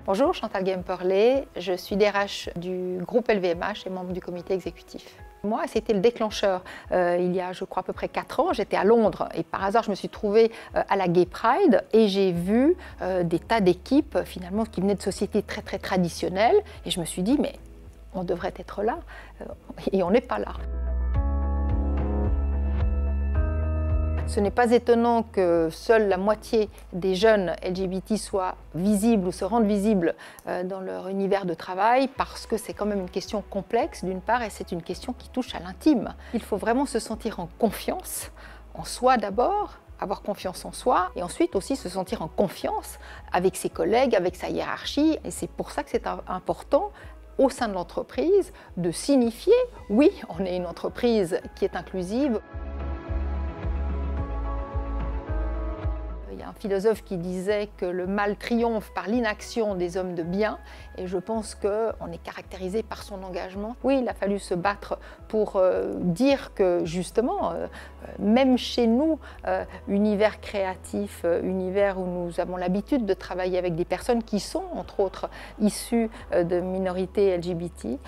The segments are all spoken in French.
Bonjour, Chantal Guemperlé, je suis DRH du groupe LVMH et membre du comité exécutif. Moi, c'était le déclencheur. Il y a, je crois, à peu près 4 ans, j'étais à Londres et par hasard, je me suis trouvée à la Gay Pride et j'ai vu des tas d'équipes finalement qui venaient de sociétés très très traditionnelles et je me suis dit, mais on devrait être là et on n'est pas là. Ce n'est pas étonnant que seule la moitié des jeunes LGBT soient visibles ou se rendent visibles dans leur univers de travail parce que c'est quand même une question complexe d'une part et c'est une question qui touche à l'intime. Il faut vraiment se sentir en confiance, en soi d'abord, avoir confiance en soi et ensuite aussi se sentir en confiance avec ses collègues, avec sa hiérarchie et c'est pour ça que c'est important au sein de l'entreprise de signifier oui, on est une entreprise qui est inclusive. Il y a un philosophe qui disait que le mal triomphe par l'inaction des hommes de bien et je pense qu'on est caractérisé par son engagement. Oui, il a fallu se battre pour dire que justement, même chez nous, univers créatif, univers où nous avons l'habitude de travailler avec des personnes qui sont entre autres issues de minorités LGBT,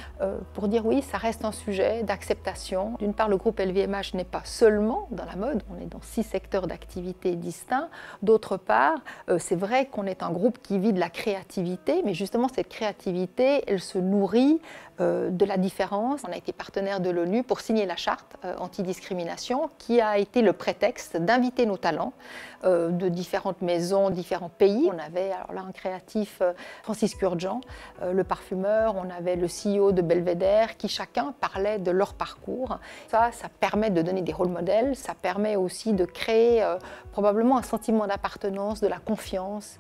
pour dire oui, ça reste un sujet d'acceptation. D'une part, le groupe LVMH n'est pas seulement dans la mode, on est dans 6 secteurs d'activité distincts. D'autre part, c'est vrai qu'on est un groupe qui vit de la créativité, mais justement cette créativité, elle se nourrit de la différence. On a été partenaire de l'ONU pour signer la charte antidiscrimination qui a été le prétexte d'inviter nos talents de différentes maisons, différents pays. On avait alors là un créatif, Francis Kurjan, le parfumeur, on avait le CEO de Belvedere qui chacun parlait de leur parcours. Ça permet de donner des rôles modèles, ça permet aussi de créer probablement un sentiment d'appartenance, de la confiance.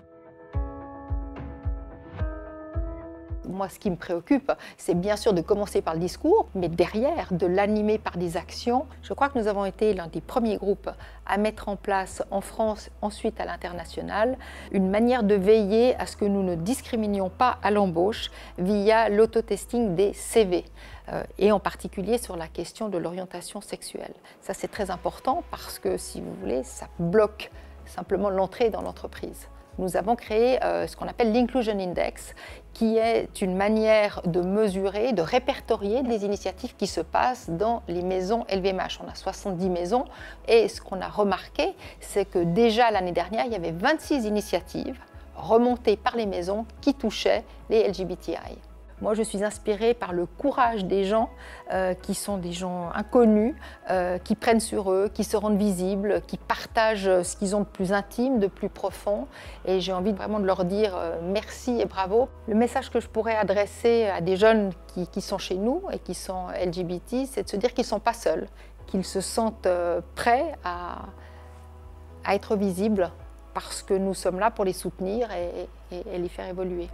Moi, ce qui me préoccupe, c'est bien sûr de commencer par le discours, mais derrière, de l'animer par des actions. Je crois que nous avons été l'un des premiers groupes à mettre en place en France, ensuite à l'international, une manière de veiller à ce que nous ne discriminions pas à l'embauche via l'autotesting des CV, et en particulier sur la question de l'orientation sexuelle. Ça, c'est très important parce que, si vous voulez, ça bloque simplement l'entrée dans l'entreprise. Nous avons créé ce qu'on appelle l'Inclusion Index, qui est une manière de mesurer, de répertorier les initiatives qui se passent dans les maisons LVMH. On a 70 maisons et ce qu'on a remarqué, c'est que déjà l'année dernière, il y avait 26 initiatives remontées par les maisons qui touchaient les LGBTI. Moi, je suis inspirée par le courage des gens qui sont des gens inconnus, qui prennent sur eux, qui se rendent visibles, qui partagent ce qu'ils ont de plus intime, de plus profond. Et j'ai envie vraiment de leur dire merci et bravo. Le message que je pourrais adresser à des jeunes qui sont chez nous et qui sont LGBT, c'est de se dire qu'ils ne sont pas seuls, qu'ils se sentent prêts à être visibles parce que nous sommes là pour les soutenir et les faire évoluer.